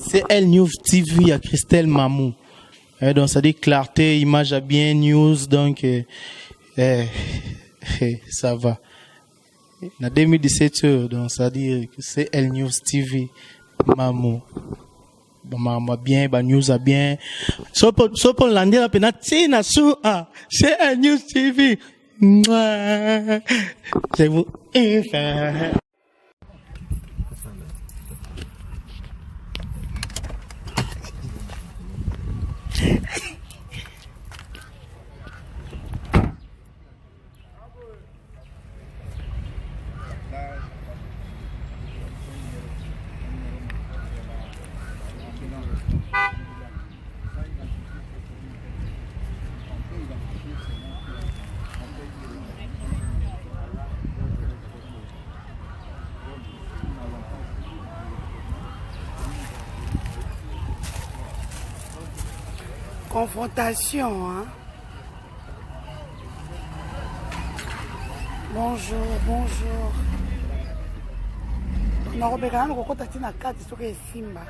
C'est Elle News TV à Christelle Mamou. Donc ça dit clarté, image à bien, news, donc ça va. Na 2017, donc ça dit que c'est Elle News TV Mamou. Bah bien, bah news à bien. So pour l'année la peine, c'est Elle News TV. Je vous confrontation, hein. Bonjour, bonjour. Nakobekana kokota tina kati soki esimba.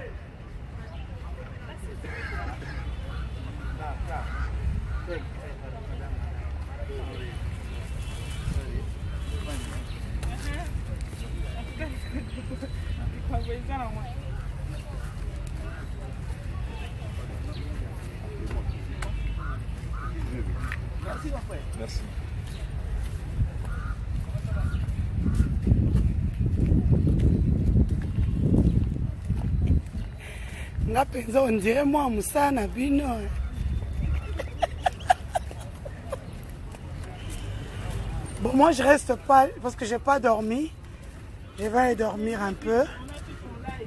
Merci. Nga penza on dirait moi musana bino. Bon, moi je reste pas parce que j'ai pas dormi. Je vais aller dormir un peu.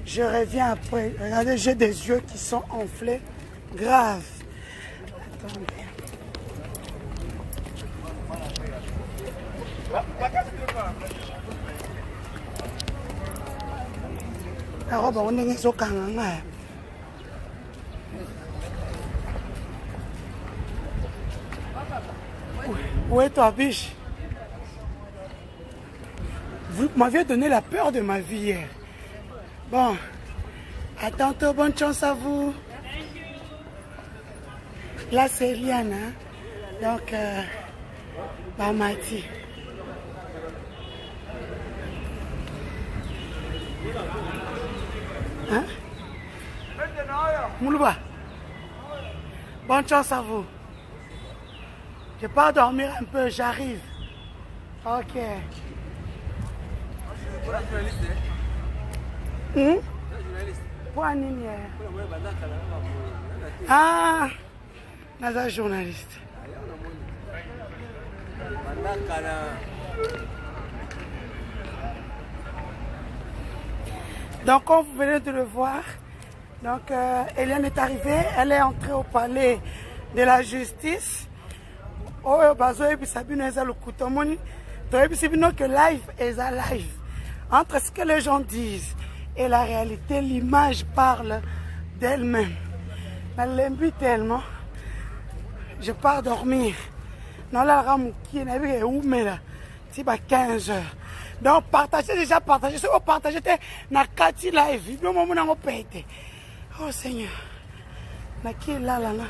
Je reviens après. Regardez, j'ai des yeux qui sont enflés. Grave. Attendez. La robe, on est sur Kanganga. Où est toi, biche? Vous m'aviez donné la peur de ma vie hier. Bon, à tantôt, bonne chance à vous. Là, c'est Eliane, hein? Donc, Mati. Hein? Moulouba. Bonne chance à vous. Je pars dormir un peu, j'arrive. Ok. Pour un Ah, Naza journaliste. Donc, comme vous venez de le voir, donc Eliane est arrivée, elle est entrée au palais de la justice. Oh, que live est à live. Entre ce que les gens disent et la réalité, l'image parle d'elle-même. Elle l'aime tellement. Je pars dormir. Non, là, qui est où, mais là, c'est 15 heures. Donc, partagez déjà, partagez. Si vous partagez, na Kati live. Oh Seigneur. Na qui est là, là, là.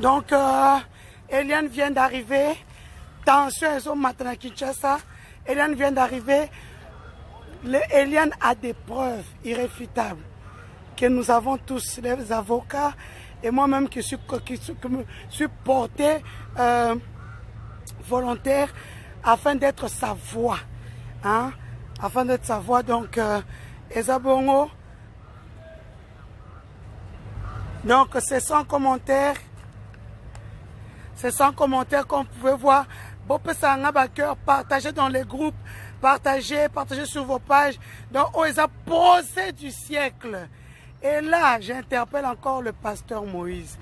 Donc, Eliane vient d'arriver. Tension, elles sont maintenant à Kinshasa. Eliane vient d'arriver. Eliane a des preuves irréfutables que nous avons tous, les avocats, et moi-même qui me suis porté volontaire afin d'être sa voix. Hein? Afin d'être sa voix. Donc, Ezabongo. Donc, c'est sans commentaire. C'est sans commentaire, comme vous pouvez voir. Partagez dans les groupes. Partagez sur vos pages. Donc, on les a procès du siècle. Et là, j'interpelle encore le pasteur Moïse.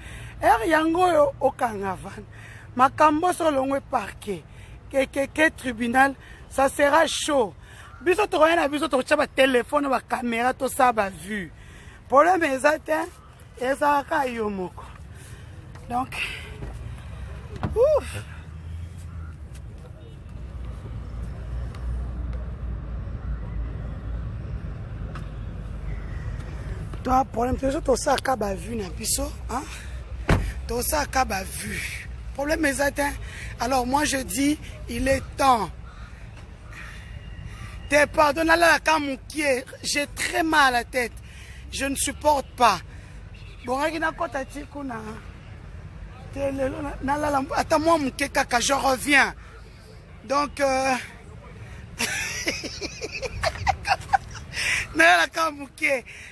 Yango au Kangavan. Makambo sur le parquet. Quel tribunal, ça sera chaud. Biso to rien à biso to chaba téléphone ba caméra to ça ba vu. Problème exact et ça ka yomoko. Donc ouf. Toi, problème, tu as ça à vu, hein? Tu as ça à vu. Problème est atteint. Alors, moi, je dis, il est temps. T'es pardonné à la Kamoukié. J'ai très mal à la tête. Je ne supporte pas. Bon, attends, moi, je reviens. Donc,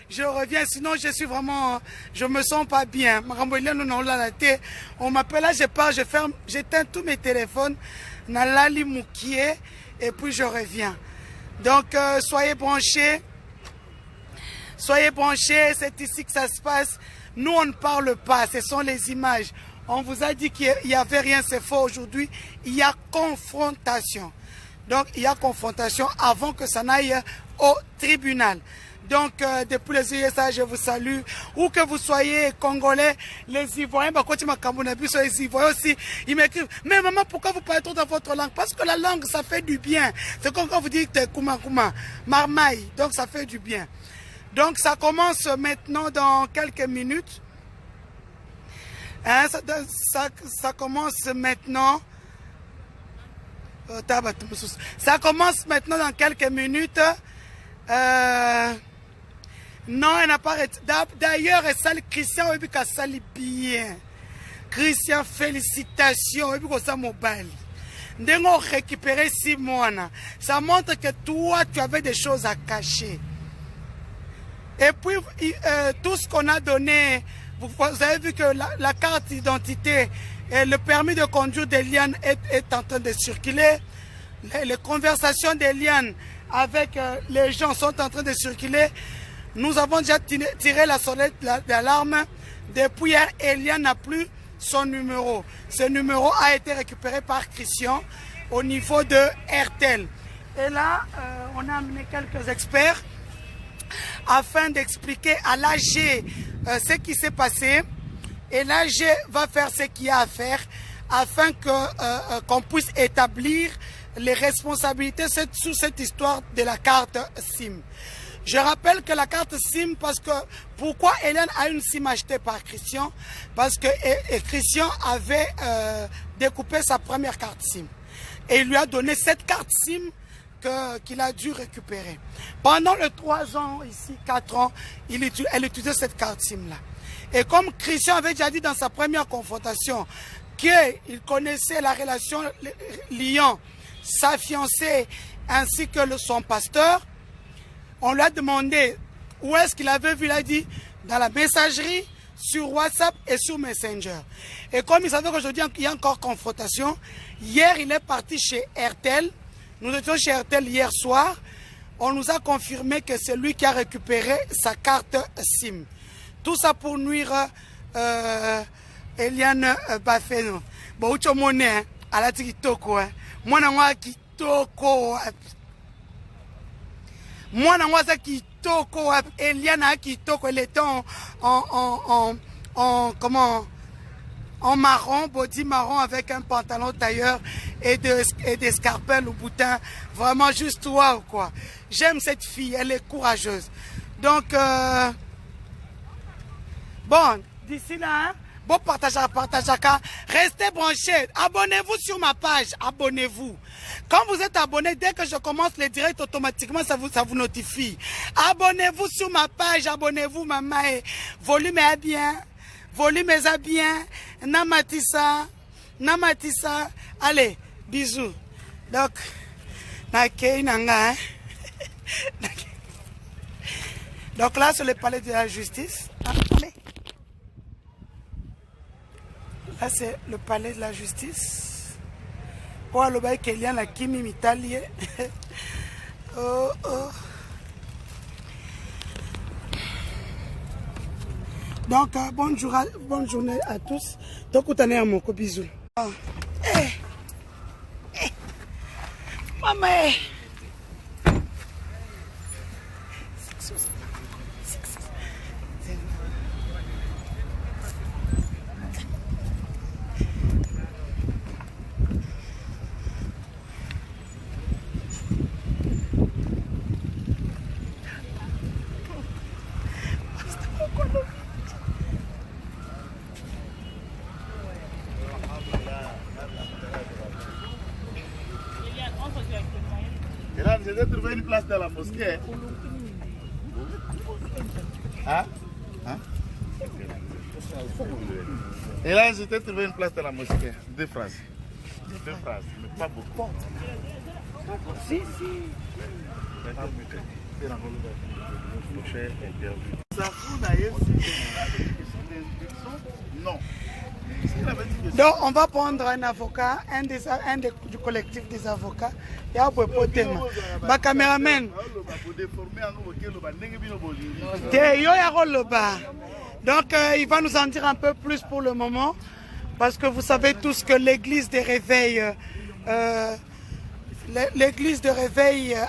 je reviens, sinon je suis vraiment, je me sens pas bien. On m'appelle là, je pars, j'éteins tous mes téléphones, Nalali Moukié, et puis je reviens. Donc soyez branchés, c'est ici que ça se passe. Nous on ne parle pas, ce sont les images. On vous a dit qu'il n'y avait rien, c'est faux aujourd'hui. Il y a confrontation. Donc il y a confrontation avant que ça n'aille au tribunal. Donc depuis les USA, je vous salue. Où que vous soyez, Congolais, les Ivoiriens, les Ivoiriens aussi, ils m'écrivent, mais maman, pourquoi vous parlez trop dans votre langue? Parce que la langue, ça fait du bien. C'est comme quand vous dites Kouma Kouma, Marmaille, donc ça fait du bien. Donc ça commence maintenant dans quelques minutes. Hein, ça commence maintenant. Ça commence maintenant dans quelques minutes. Non, elle n'a pas arrêté. D'ailleurs, Christian, ça bien. Christian, félicitations. Récupérer 6 mois. Ça montre que toi, tu avais des choses à cacher. Et puis, tout ce qu'on a donné, vous avez vu que la carte d'identité et le permis de conduire d'Eliane est en train de circuler. Les conversations d'Eliane avec les gens sont en train de circuler. Nous avons déjà tiré la sonnette d'alarme. Depuis hier, Eliane n'a plus son numéro. Ce numéro a été récupéré par Christian au niveau de RTL. Et là, on a amené quelques experts afin d'expliquer à l'AG ce qui s'est passé. Et l'AG va faire ce qu'il y a à faire afin qu'on puisse établir les responsabilités sur cette histoire de la carte SIM. Je rappelle que la carte SIM, parce que pourquoi Hélène a une SIM achetée par Christian? Parce que Christian avait découpé sa première carte SIM. Et il lui a donné cette carte SIM qu'il a dû récupérer. Pendant les 3 ans, ici 4 ans, elle utilisait cette carte SIM-là. Et comme Christian avait déjà dit dans sa première confrontation qu'il connaissait la relation liant sa fiancée ainsi que son pasteur, on lui a demandé où est-ce qu'il avait vu. Il a dit dans la messagerie, sur WhatsApp et sur Messenger. Et comme il savait qu'aujourd'hui il y a encore confrontation, hier il est parti chez RTL. Nous étions chez RTL hier soir. On nous a confirmé que c'est lui qui a récupéré sa carte SIM. Tout ça pour nuire Eliane Bafeno. Bon, tu monnaie, à la TikTok, moi, je suis kitoko. Moi, je suis kitoko. Eliane kitoko. Elle était en marron, body marron avec un pantalon tailleur et des scarpelles au boutin. Vraiment juste waouh, quoi. J'aime cette fille, elle est courageuse. Donc, bon, d'ici là, hein, bon, partagez. Restez branchés. Abonnez-vous sur ma page. Abonnez-vous. Quand vous êtes abonné, dès que je commence les directs, automatiquement, ça vous notifie. Abonnez-vous sur ma page. Abonnez-vous, maman. Volume est bien. Volume est bien. Namatissa. Allez, bisous. Donc, donc là, c'est le palais de la justice. Allez. Là, c'est le palais de la justice. Oh, le bail qu'il y a la Kimi Mitali. Oh. Donc, bonne journée à tous. Donc, vous tenez à mon bisous. Maman. J'étais trouvé une place dans la mosquée. Hein? Hein? Et là, j'étais trouvé une place dans la mosquée. 2 phrases. 2 phrases, mais pas beaucoup. Si. Ça fout d'ailleurs non. Donc, on va prendre un avocat, du collectif des avocats. Il y a un peu de thème. Ma caméraman. Donc, il va nous en dire un peu plus pour le moment. Parce que vous savez tous que l'église des réveils,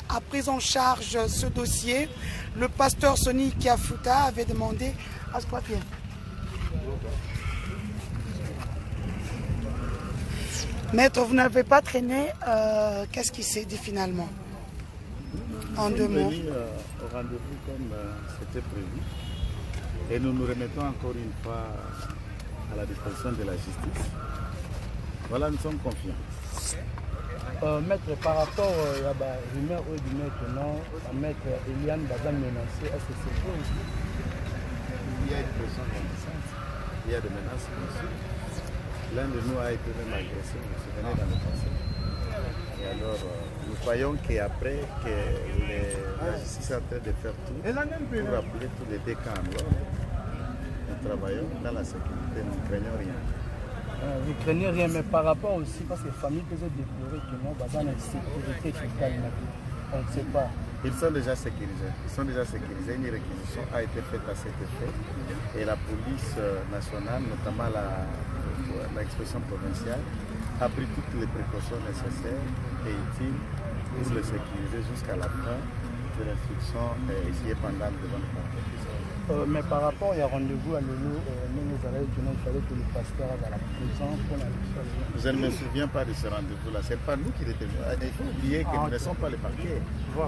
a pris en charge ce dossier. Le pasteur Sonny Kiafuta avait demandé à ce papier. Maître, vous n'avez pas traîné. Qu'est-ce qui s'est dit finalement? En 2 mots. Au rendez-vous comme c'était prévu. Et nous nous remettons encore une fois à la disposition de la justice. Voilà, nous sommes confiants. Maître, par rapport à la rumeur du maître, non, maître Eliane Baza menacé, est-ce que c'est vrai aussi? Il y a une pression grandissante, il y a des menaces aussi. L'un de nous a été même agressé, vous vous souvenez, dans le passé. Et alors, nous croyons qu'après que la justice est en train de faire tout pour appeler tous les deux camps en l'ordre, nous travaillons dans la sécurité, nous ne craignons rien. Vous ne craignez rien, mais par rapport aussi, parce que les familles peuvent déplorer que non, dans la sécurité totale, on ne sait pas. Ils sont déjà sécurisés. Une réquisition a été faite à cet effet. Et la police nationale, notamment l'expression provinciale, a pris toutes les précautions nécessaires et utiles pour le sécuriser jusqu'à la fin de l'instruction ici pendant le devant le parquet. Mais par rapport à rendez-vous à Lolo, il fallait que le pasteur ait la présence pour la mission. Je ne me souviens pas de ce rendez-vous-là. Ce n'est pas nous qui déterminons. Il faut oublier que nous ne sommes pas le parquet.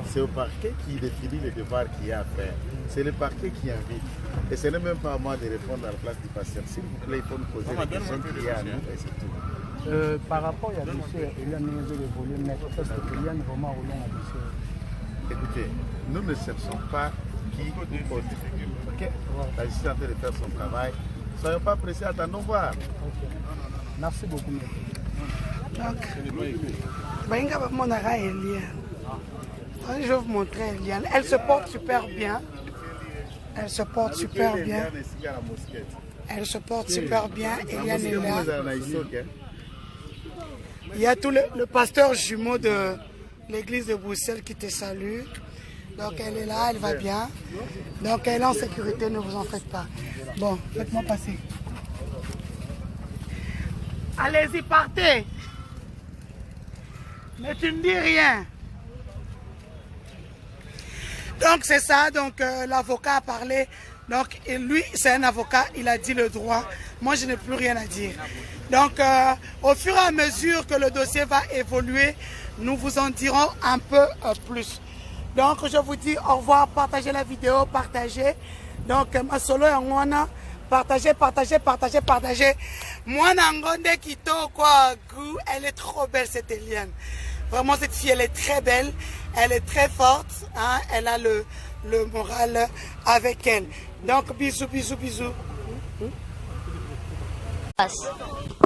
C'est au parquet qui définit les devoirs qu'il y a à faire. C'est le parquet qui invite. Et ce n'est même pas à moi de répondre à la place du pasteur. S'il vous plaît, il faut nous poser les questions qu'il y a à nous et c'est tout. Par rapport à monsieur Eliane évolué, mais est-ce que Eliane vraiment au long à monsieur? Écoutez, nous ne cherchons pas qui ou autre. Okay. La justice est en train de faire son travail. Ne soyons pas pressés, attendons voir. Okay. Merci beaucoup. Je vais vous montrer Eliane. Elle se porte super bien. Elle se porte super bien. Eliane est là. Il y a tout le pasteur jumeau de l'église de Bruxelles qui te salue. Donc elle est là, elle va bien. Donc elle est en sécurité, ne vous en faites pas. Bon, faites-moi passer. Allez-y, partez. Mais tu ne dis rien. Donc c'est ça, donc l'avocat a parlé. Donc lui, c'est un avocat, il a dit le droit. Moi, je n'ai plus rien à dire. Donc au fur et à mesure que le dossier va évoluer, nous vous en dirons un peu plus. Donc je vous dis au revoir, partagez la vidéo, partagez. Donc ma solo en wana, partagez. Moi Nangonde Kito quoi, elle est trop belle cette Eliane. Vraiment cette fille, elle est très belle, elle est très forte, hein? Elle a le moral avec elle. Donc bisous.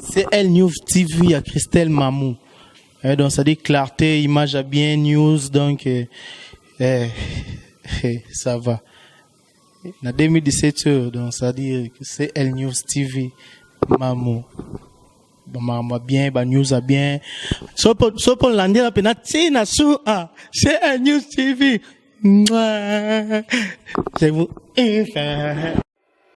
C'est Elle News TV à Christelle Mamou. Donc ça dit clarté, image à bien, news, donc ça va. Na 2017, donc ça dit que c'est Elle News TV Mamou. Bah bien, bah news à bien. So pour l'année la peine, c'est Elle News TV. C'est vous.